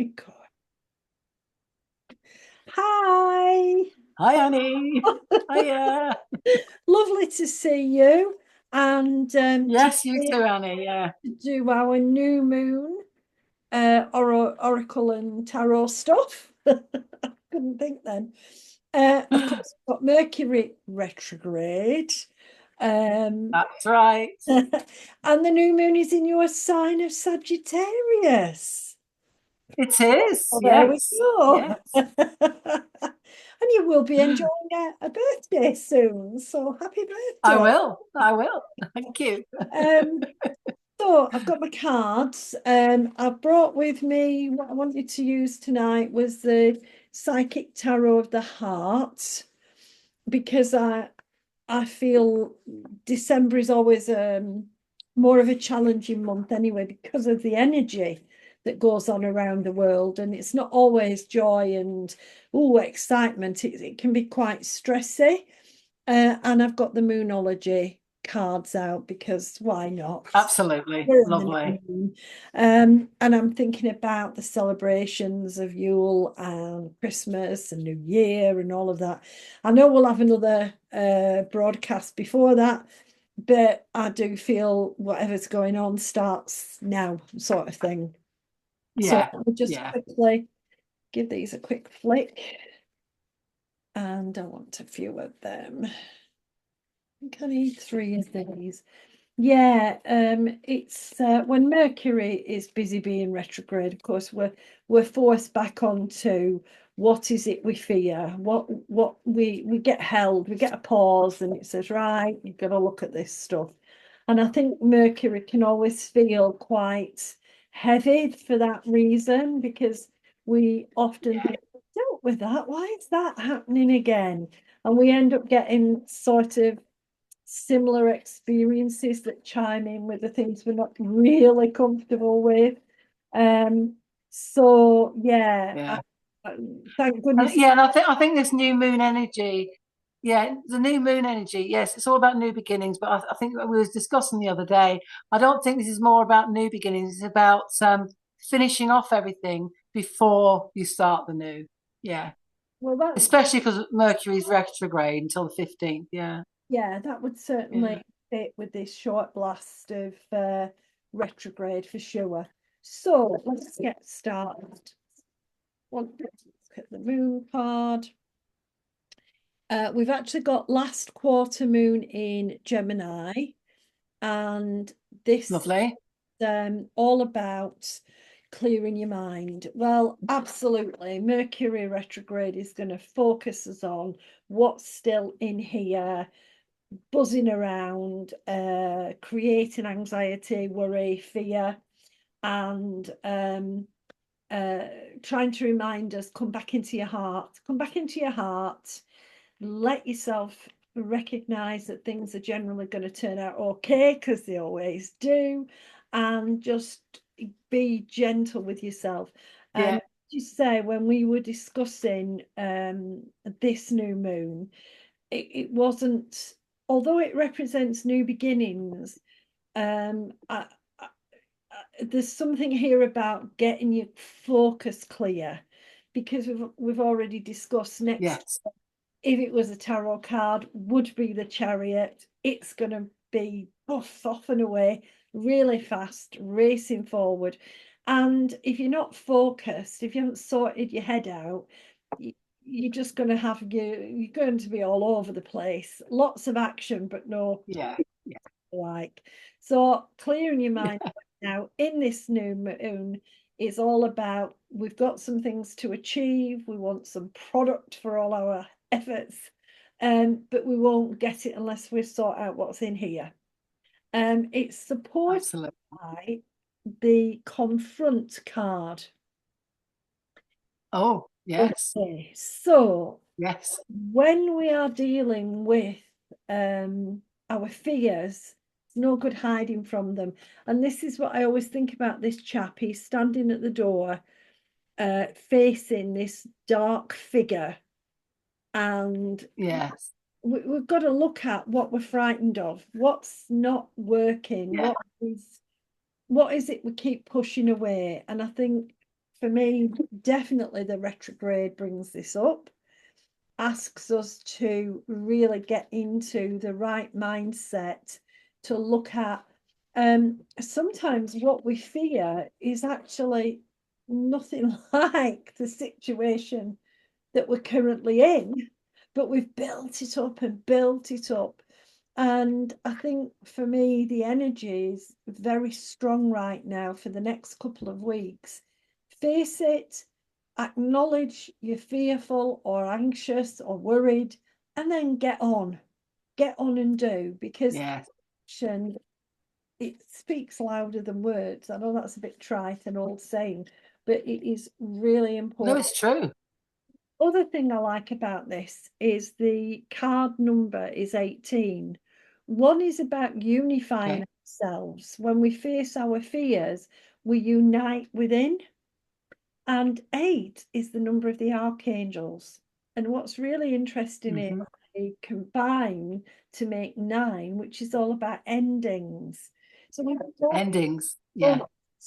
God. Hi. Hi, Annie. Hiya. Lovely to see you. And Yes, you today too, Annie. Yeah. to do our new moon oracle and tarot stuff. Couldn't think then. Of course, we've got Mercury retrograde. Um, That's right. and the new moon is in your sign of Sagittarius. It is. Well, there we Yes. go. Yes. And you will be enjoying a birthday soon. So happy I birthday. will. I will. Thank you. Um, so I've got my cards. I've brought with me what I wanted to use tonight was the Psychic Tarot of the Heart because I feel December is always more of a challenging month anyway because of the energy that goes on around the world, and it's not always joy and excitement. It can be quite stressy. And I've got the Moonology cards out because why not? Absolutely. We're in the new Lovely. moon. And I'm thinking about the celebrations of Yule and Christmas and New Year and all of that. I know we'll have another broadcast before that, but I do feel whatever's going on starts now, sort of thing. So Yeah. I'll just Yeah. quickly give these a quick flick. And I want a few of them. I think I need three of these. Yeah, it's when Mercury is busy being retrograde, of course, we're forced back onto what is it we fear, what we get held, we get a pause, and it says, right, you've got to look at this stuff. And I think Mercury can always feel quite heavy for that reason, because we often think, dealt with that, why is that happening again? And we end up getting sort of similar experiences that chime in with the things we're not really comfortable with. Um, so yeah, Yeah. thank And goodness. yeah, and I think this new moon energy, yeah, the new moon energy, yes, it's all about new beginnings. But I think we was discussing the other day. I don't think this is more about new beginnings. It's about finishing off everything before you start the new. Yeah, Well, that's especially because Mercury's retrograde until the 15th. Yeah, yeah, that would yeah. certainly fit with this short blast of retrograde for sure. So let's get started. Let's look at the moon card. We've actually got last quarter moon in Gemini, and this Lovely. all about clearing your mind. Well, absolutely. Mercury retrograde is going to focus us on what's still in here, buzzing around, creating anxiety, worry, fear, and trying to remind us, come back into your heart, come back into your heart, let yourself recognize that things are generally going to turn out okay, because they always do, and just be gentle with yourself. Yeah, You say when we were discussing this new moon, it wasn't, although it represents new beginnings, there's something here about getting your focus clear, because we've already discussed next, yes, if it was a tarot card, would be the Chariot. It's going to be off and away really fast, racing forward. And if you're not focused, if you haven't sorted your head out, you're just going to you're going to be all over the place. Lots of action, but no yeah, yeah, like. So clearing your mind yeah. now in this new moon is all about, we've got some things to achieve, we want some product for all our efforts, but we won't get it unless we sort out what's in here. It's supported Absolutely. by the confront card. Oh, yes, Okay, so yes, when we are dealing with our fears, it's no good hiding from them. And this is what I always think about this chap. He's standing at the door, facing this dark figure, and yes, we've got to look at what we're frightened of, what's not working, yeah, what is it we keep pushing away. And I think for me, definitely the retrograde brings this up, asks us to really get into the right mindset to look at. Sometimes what we fear is actually nothing like the situation that we're currently in, but we've built it up and built it up. And I think for me, the energy is very strong right now for the next couple of weeks. Face it, acknowledge you're fearful or anxious or worried, and then get on and do, because Yes. action, it speaks louder than words. I know that's a bit trite, an old saying, but it is really No, important. it's true. Other thing I like about this is the card number is 18. One is about unifying Okay. ourselves. When we face our fears, we unite within. And 8 is the number of the archangels. And what's really interesting is they combine to make 9, which is all about endings. So we don't Endings. know Yeah.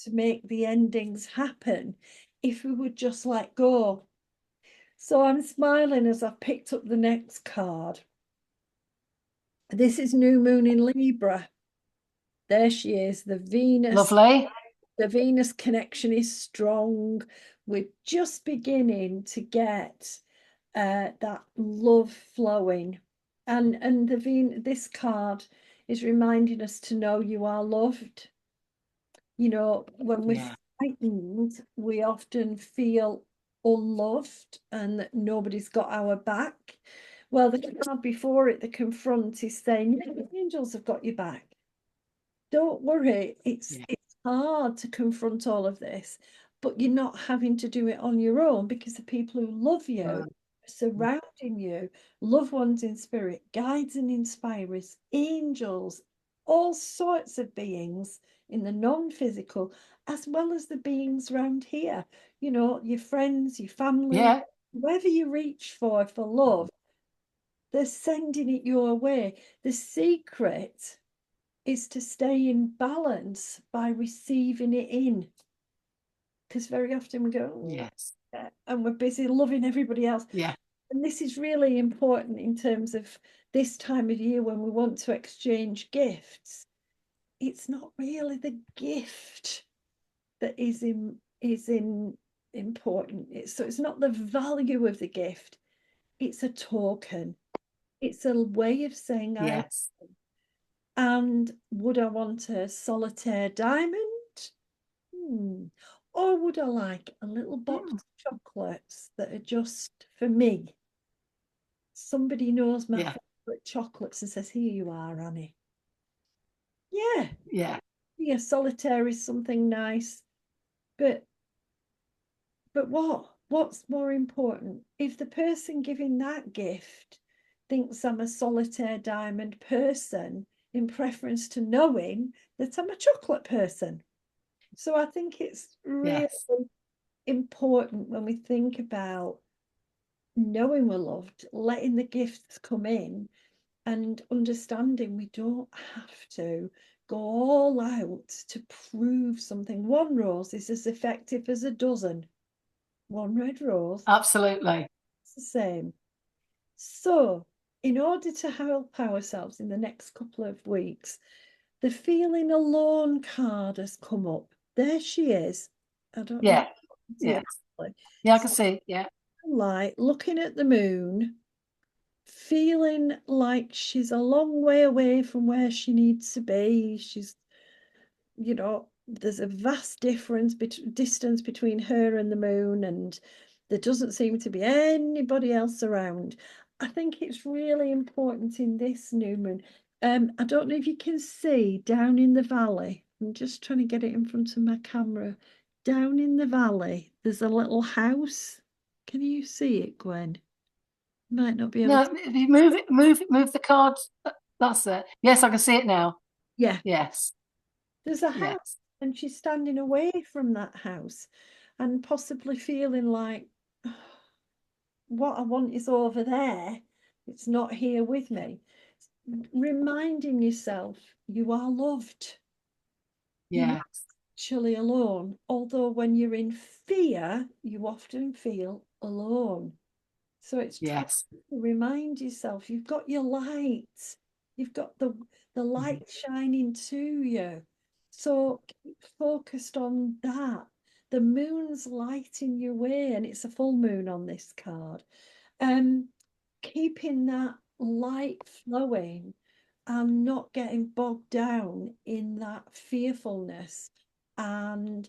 to make the endings happen if we would just let go. So I'm smiling as I've picked up the next card. This is New Moon in Libra. There she is, the Venus. Lovely. The Venus connection is strong. We're just beginning to get that love flowing. And this card is reminding us to know you are loved. You know, when we're Yeah. frightened, we often feel unloved and that nobody's got our back. Well, the card before it, the confront, is saying, yeah, the angels have got your back. Don't worry, it's Yeah. it's hard to confront all of this, but you're not having to do it on your own, because the people who love you, surrounding you, loved ones in spirit, guides and inspirers, angels, all sorts of beings in the non-physical, as well as the beings around here, you know, your friends, your family, Yeah. whoever you reach for love, they're sending it your way. The secret is to stay in balance by receiving it in. Because very often we go, "Oh," Yes. and we're busy loving everybody else. Yeah. And this is really important in terms of this time of year when we want to exchange gifts. It's not really the gift that is in important. It's not the value of the gift. It's a token. It's a way of saying I. Yes. And would I want a solitaire diamond? Or would I like a little box of chocolates that are just for me? Somebody knows my Yeah. favorite chocolates and says, here you are, Annie. Yeah, Yeah. yeah, solitaire is something nice. But what's more important? If the person giving that gift thinks I'm a solitaire diamond person in preference to knowing that I'm a chocolate person. So I think it's really Yes. important when we think about knowing we're loved, letting the gifts come in, and understanding we don't have to go all out to prove something. One rose is as effective as a dozen. One red rose, Absolutely. it's the same. So, in order to help ourselves in the next couple of weeks, the feeling alone card has come up. There she is. I don't know if Yeah. you can see Yeah. it properly. Yeah. I can see. Yeah. Like looking at the moon, feeling like she's a long way away from where she needs to be. She's, there's a vast distance between her and the moon, and there doesn't seem to be anybody else around. I think it's really important in this new moon. I don't know if you can see down in the valley. I'm just trying to get it in front of my camera. Down in the valley, there's a little house. Can you see it, Gwen? Might not be able No, to. if you move the cards. That's it. Yes, I can see it now. Yeah, Yes. there's a house, Yes. and she's standing away from that house and possibly feeling like, what I want is over there. It's not here with me. Reminding yourself you are loved. You Yes. actually alone. Although when you're in fear, you often feel alone. So it's trying Yes. to remind yourself you've got your light, you've got the Mhm. light shining to you. So keep focused on that. The moon's lighting your way, and it's a full moon on this card. Um, Keeping that light flowing and not getting bogged down in that fearfulness and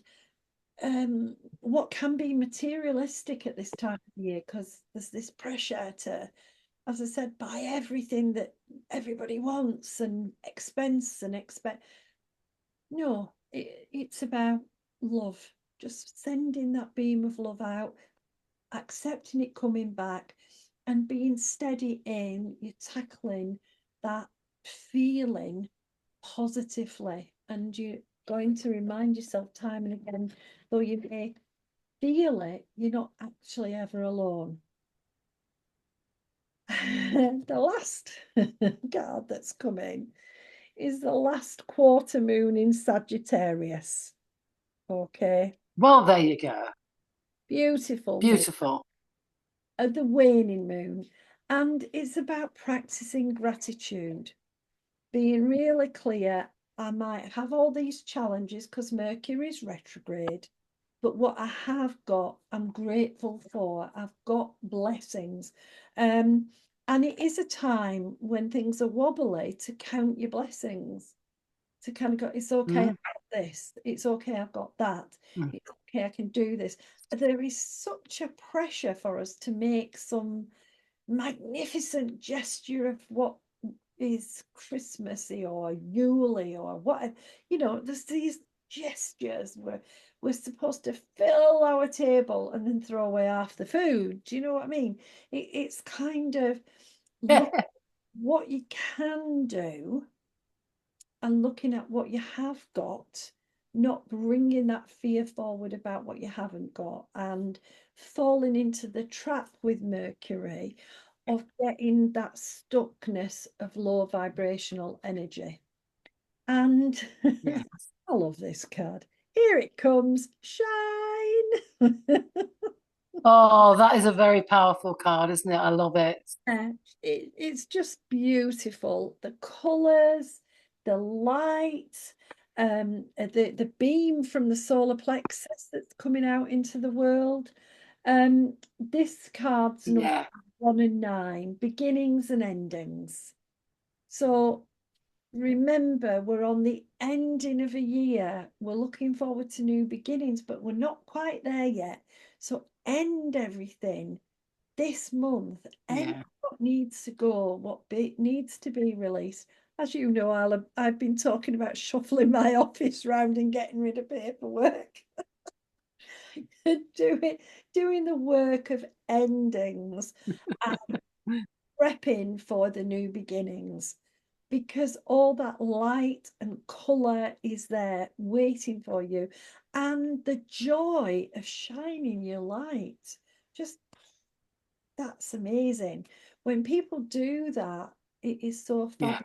what can be materialistic at this time of year, because there's this pressure to, as I said, buy everything that everybody wants and expense and expect. No, it's about love, just sending that beam of love out, accepting it coming back, and being steady in you tackling that feeling positively. And you're going to remind yourself time and again, though you may feel it, you're not actually ever alone. The last card that's coming is the last quarter moon in Sagittarius. Okay, Well, there you go. beautiful moon, Beautiful. the waning moon, and it's about practicing gratitude, being really clear. I might have all these challenges because Mercury is retrograde, but what I have got, I'm grateful for. I've got blessings. Um, and it is a time when things are wobbly to count your blessings, to kind of go, it's okay, I've Mm, got this, it's okay, I've got that, mm. it's okay, I can do this. There is such a pressure for us to make some magnificent gesture of what is Christmassy or Yule or what, there's these gestures where we're supposed to fill our table and then throw away half the food. Do you know what I mean? It's kind of look what you can do and looking at what you have got, not bringing that fear forward about what you haven't got, and falling into the trap with Mercury of getting that stuckness of low vibrational energy. And Yeah. I love this card. Here it comes, shine. Oh, that is a very powerful card, isn't it? I love it. Yeah, it's just beautiful. The colours, the light, the beam from the solar plexus that's coming out into the world. This card's number Yeah. 1 and 9, beginnings and endings. So remember, we're on the ending of a year. We're looking forward to new beginnings, but we're not quite there yet. So end everything this month, end Yeah. what needs to go, needs to be released. As you know, I've been talking about shuffling my office round and getting rid of paperwork. doing doing the work of endings and prepping for the new beginnings, because all that light and color is there waiting for you, and the joy of shining your light, just that's amazing. When people do that, it is so Yeah. fabulous.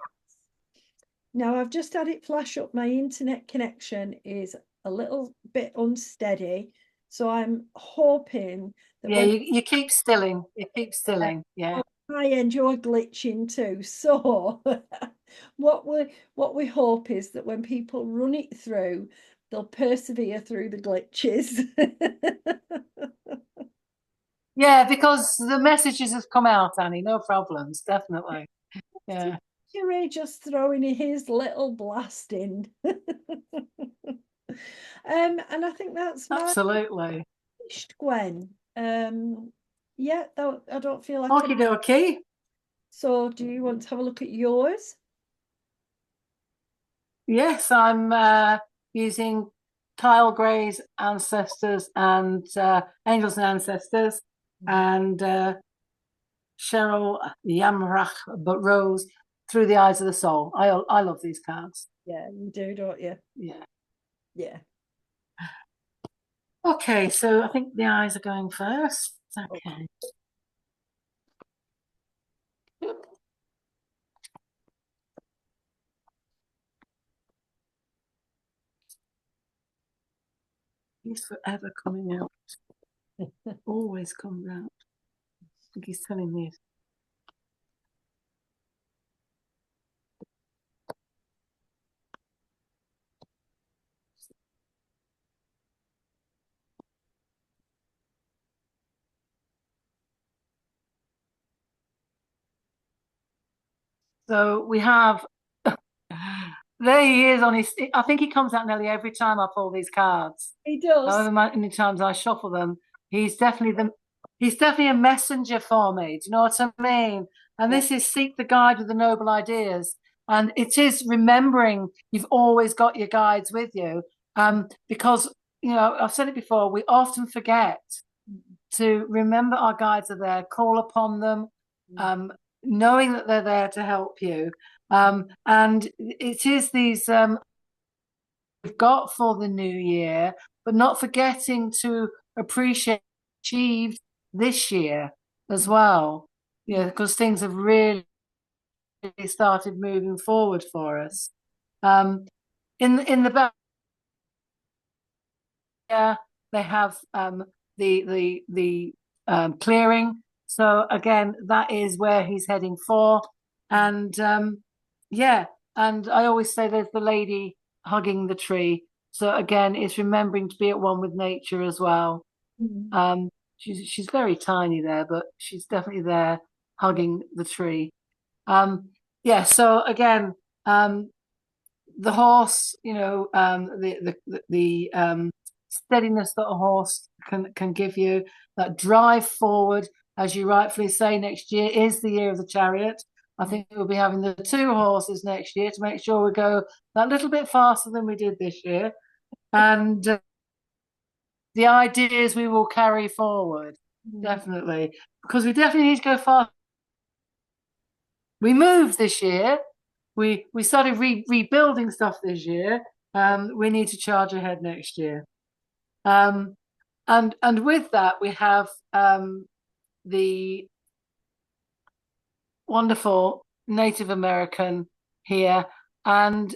Now, I've just had it flash up. My internet connection is a little bit unsteady. So I'm hoping that Yeah. when You keep stilling. You keep stilling. Yeah. on my end you're glitching too. So what we hope is that when people run it through, they'll persevere through the glitches. Yeah, because the messages have come out, Annie. No problems. Definitely. Yeah. Ray just throwing his little blast in. And I think that's my Absolutely. finished, Gwen. Yeah, though I don't feel like Okie dokie. so do you want to have a look at yours? Yes, I'm using Kyle Gray's Ancestors and Angels and Ancestors and Cheryl Yamrach but Rose Through the Eyes of the Soul. I love these cards. Yeah, you do, don't you? Yeah. Yeah. Okay, so I think the eyes are going first. Okay. He's forever coming out. Always comes out. I think he's telling me. So we have, there he is on his, I think he comes out nearly every time I pull these cards. He does. However many times I shuffle them, he's definitely a messenger for me. Do you know what I mean? And this is seek the guide with the noble ideas. And it is remembering you've always got your guides with you. Because, I've said it before, we often forget to remember our guides are there, call upon them, knowing that they're there to help you. And it is these we've got for the new year, but not forgetting to appreciate achieved this year as well. Because things have really started moving forward for us. In the back, they have the clearing. So again, that is where he's heading for. And and I always say there's the lady hugging the tree. So again, it's remembering to be at one with nature as well. She's very tiny there, but she's definitely there hugging the tree. So again, the horse, the steadiness that a horse can give you, that drive forward, as you rightfully say, next year is the year of the chariot. I think we'll be having the 2 horses next year to make sure we go that little bit faster than we did this year. And the ideas we will carry forward, definitely, because we definitely need to go fast. We moved this year. We started rebuilding stuff this year. We need to charge ahead next year. And with that, we have the wonderful Native American here, and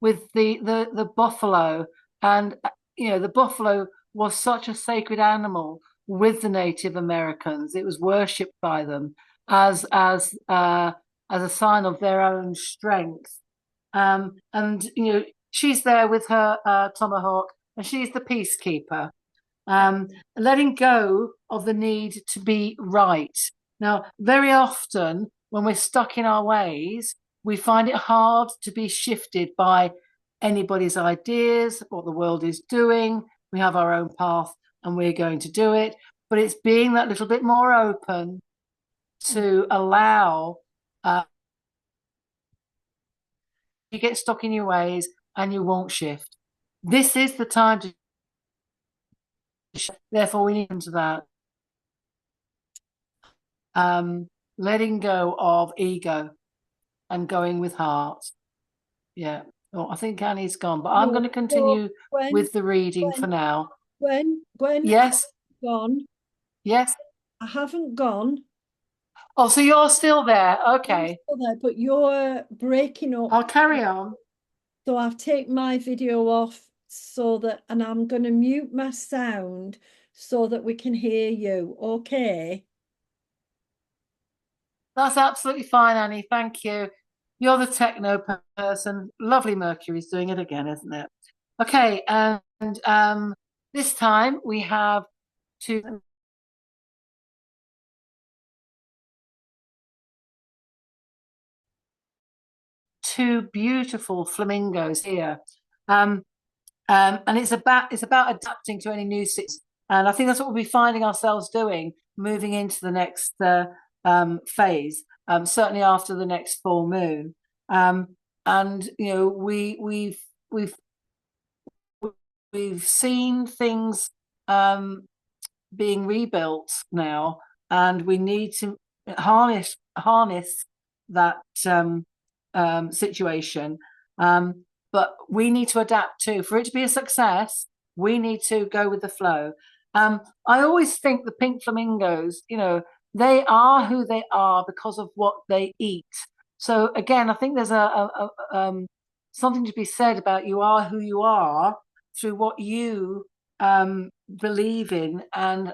with the buffalo, and the buffalo was such a sacred animal with the Native Americans. It was worshipped by them as a sign of their own strength. And she's there with her tomahawk, and she's the peacekeeper. Letting go of the need to be right. Now, very often when we're stuck in our ways, we find it hard to be shifted by anybody's ideas, what the world is doing. We have our own path and we're going to do it. But it's being that little bit more open to allow you get stuck in your ways and you won't shift. This is the time to shift. Therefore, we need to that. Letting go of ego and going with heart. Yeah. Oh, I think Annie's gone, but I'm going to continue with the reading for now. Gwen, yes, gone. Yes, I haven't gone. Oh, so you're still there? Okay. I'm still there, but you're breaking up. I'll carry on. So I've taken my video off and I'm going to mute my sound so that we can hear you. Okay. That's absolutely fine, Annie. Thank you. You're the techno person. Lovely Mercury's doing it again, isn't it? Okay, and this time we have two beautiful flamingos here. And it's about adapting to any new situation. And I think that's what we'll be finding ourselves doing moving into the next phase, certainly after the next full moon. And we've seen things being rebuilt now, and we need to harness that situation. But we need to adapt too. For it to be a success, we need to go with the flow. I always think the pink flamingos, they are who they are because of what they eat. So again, I think there's something to be said about you are who you are through what you believe in and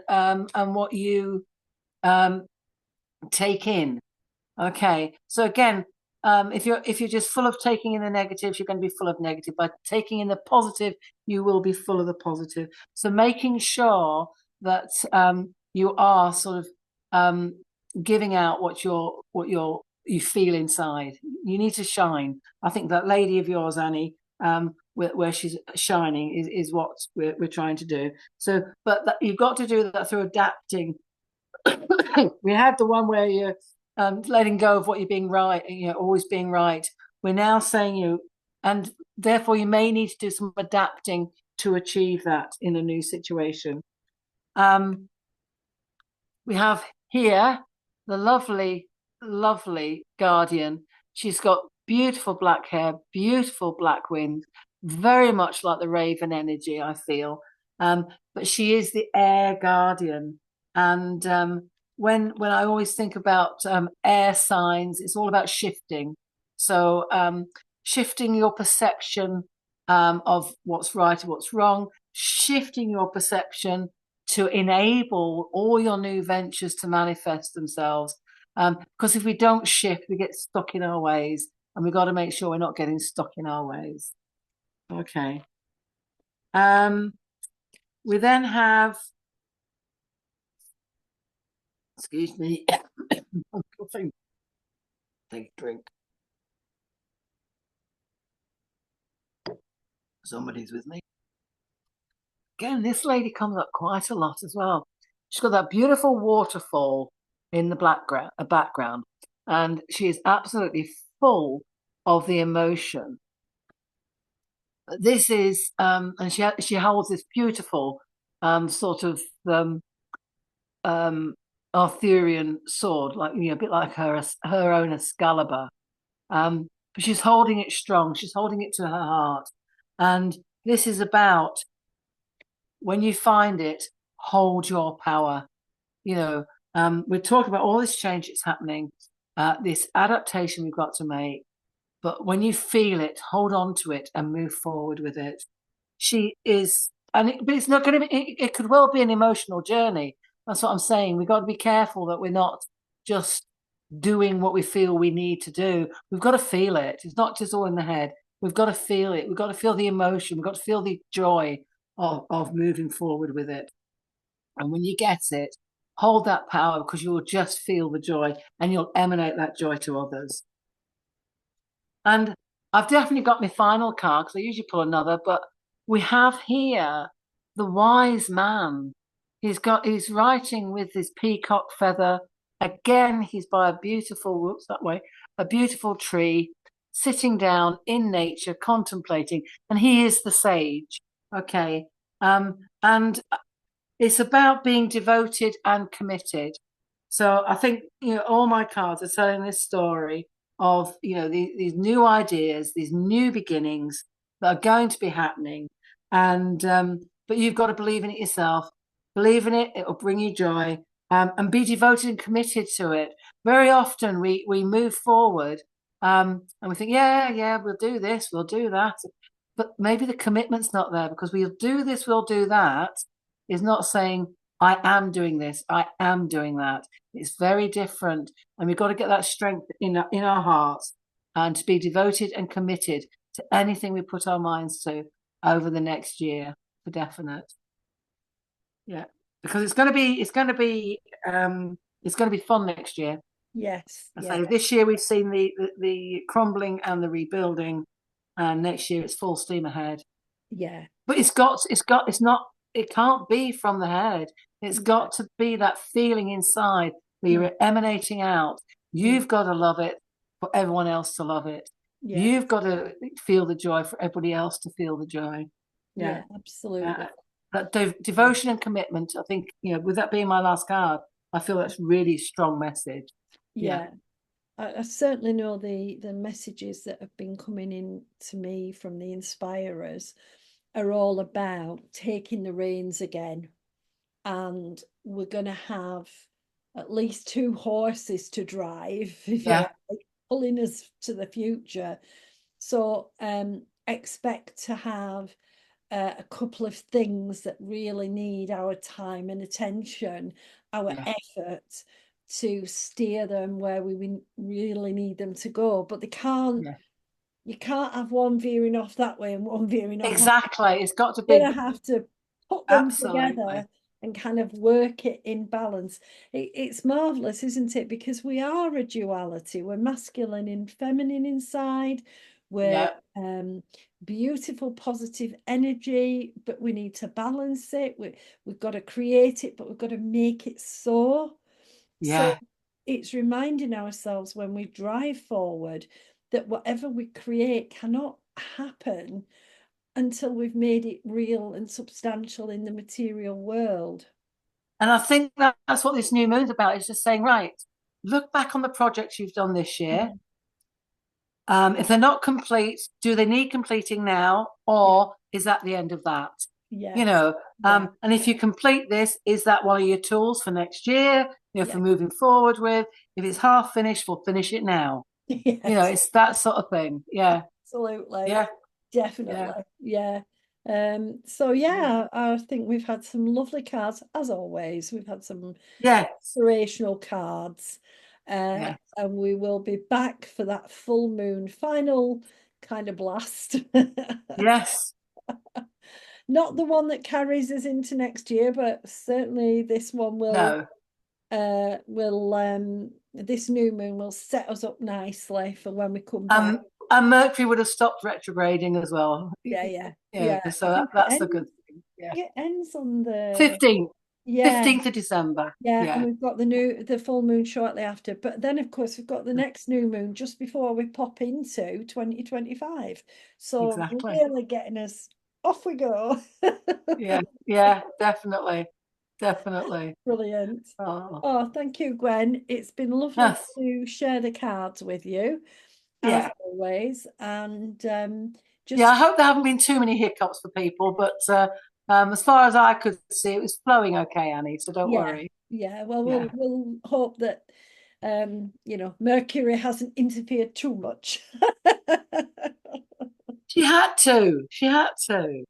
what you take in. Okay, so again, if you're just full of taking in the negatives, you're going to be full of negative. By taking in the positive, you will be full of the positive. So making sure that you are sort of giving out what you feel inside. You need to shine. I think that lady of yours, Annie, where she's shining is what we're trying to do. So, but you've got to do that through adapting. We had the one where you're letting go of what you're being right, always being right. We're now saying and therefore you may need to do some adapting to achieve that in a new situation. We have here the lovely, lovely guardian. She's got beautiful black hair, beautiful black wings, very much like the raven energy, I feel. But she is the air guardian. And when I always think about air signs, it's all about shifting. So shifting your perception of what's right and what's wrong, shifting your perception to enable all your new ventures to manifest themselves. Because if we don't shift, we get stuck in our ways, and we've got to make sure we're not getting stuck in our ways. Okay. We then have, excuse me, take a drink. Somebody's with me. Again, this lady comes up quite a lot as well. She's got that beautiful waterfall in the background, and she is absolutely full of the emotion. This is, and she holds this beautiful sort of Arthurian sword, like a bit like her own Excalibur. But she's holding it strong. She's holding it to her heart, and this is about when you find it, hold your power. We're talking about all this change that's happening, this adaptation we've got to make. But when you feel it, hold on to it and move forward with it. She is, but it's not going to be, it could well be an emotional journey. That's what I'm saying. We've got to be careful that we're not just doing what we feel we need to do. We've got to feel it. It's not just all in the head. We've got to feel it. We've got to feel the emotion. We've got to feel the joy of moving forward with it. And when you get it, hold that power, because you will just feel the joy and you'll emanate that joy to others. And I've definitely got my final card, because I usually pull another, but we have here the wise man. He's writing with his peacock feather. Again, he's by a beautiful tree, sitting down in nature, contemplating, and he is the sage. Okay. And it's about being devoted and committed. So I think, all my cards are telling this story of, these new ideas, these new beginnings that are going to be happening. And, but you've got to believe in it yourself. Believe in it, it'll bring you joy, and be devoted and committed to it. Very often we move forward, and we think, yeah, we'll do this, we'll do that. But maybe the commitment's not there, because we'll do this, we'll do that is not saying, I am doing this, I am doing that. It's very different. And we've got to get that strength in our hearts, and to be devoted and committed to anything we put our minds to over the next year, for definite. Yeah, because it's going to be fun next year. Yes. So this year we've seen the crumbling and the rebuilding, and next year it's full steam ahead. Yeah. But it can't be from the head. It's got to be that feeling inside where you're emanating out. You've got to love it for everyone else to love it. Yeah. You've got to feel the joy for everybody else to feel the joy. Yeah, absolutely. That devotion and commitment, I think, with that being my last card, I feel that's really strong message. Yeah. I certainly know the messages that have been coming in to me from the inspirers are all about taking the reins again. And we're going to have at least 2 horses to drive, if you like, pulling us to the future. So expect to have a couple of things that really need our time and attention, our Yeah. effort to steer them where we really need them to go. But they can't, Yeah. you can't have one veering off that way and one veering off that. Exactly. It's got to You're be gonna have to put them absolutely. together and kind of work it in balance. It's marvelous, isn't it? Because we are a duality. We're masculine and feminine inside. We're Yeah. beautiful, positive energy, but we need to balance it. We've got to create it, but we've got to make it so. So Yeah. it's reminding ourselves when we drive forward that whatever we create cannot happen until we've made it real and substantial in the material world. And I think that's what this new moon's about. It's just saying, right, look back on the projects you've done this year. Mhm. If they're not complete, do they need completing now, Yeah, or is that the end of that? You yes, know, yeah, and if you complete this, is that one of your tools for next year? yeah, For moving forward with. If it's half finished, we'll finish it now. yes, It's that sort of thing. Yeah, absolutely, yeah, yeah, definitely, yeah. So yeah. yeah, I think we've had some lovely cards, as always. We've had some Yes, inspirational cards, yeah, and we will be back for that full moon final kind of blast. yes. Not the one that carries us into next year, but certainly this one No, will this new moon will set us up nicely for when we come back. um, and Mercury would have stopped retrograding as well. Yeah, yeah, Yeah, yeah. I so think that's the good thing. Yeah, it ends on the 15th, yeah, 15th of December. yeah, and Yeah, we've got the full moon shortly after. But then of course we've got the next new moon just before we pop into 2025. So exactly. really getting us off we go. Yeah, yeah, definitely, definitely. Brilliant. Oh, Oh, thank you, Gwen. It's been lovely yes, to share the cards with you, as yeah, always. And yeah. I just, hope there haven't been too many hiccups for people, but as far as I could see, it was flowing okay, Annie. So don't yeah, worry. yeah. Well, Yeah, we'll hope that Mercury hasn't interfered too much. she had to. She had to.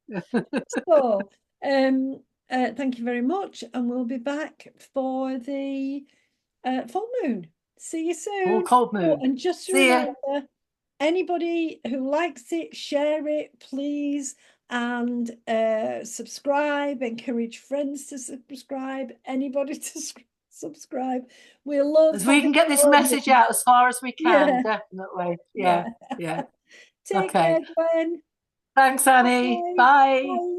So, thank you very much, and we'll be back for the full moon. See you All soon. cold Oh, moon. and just a See ya. reminder, anybody who likes it, share it, please, and subscribe. Encourage friends to subscribe. Anybody to subscribe. We love As we having can get this message audience. out as far as we can, Yeah, definitely. yeah. Yeah, yeah. Take Okay. care, Gwen. Thanks, Annie. Bye. Bye. Bye.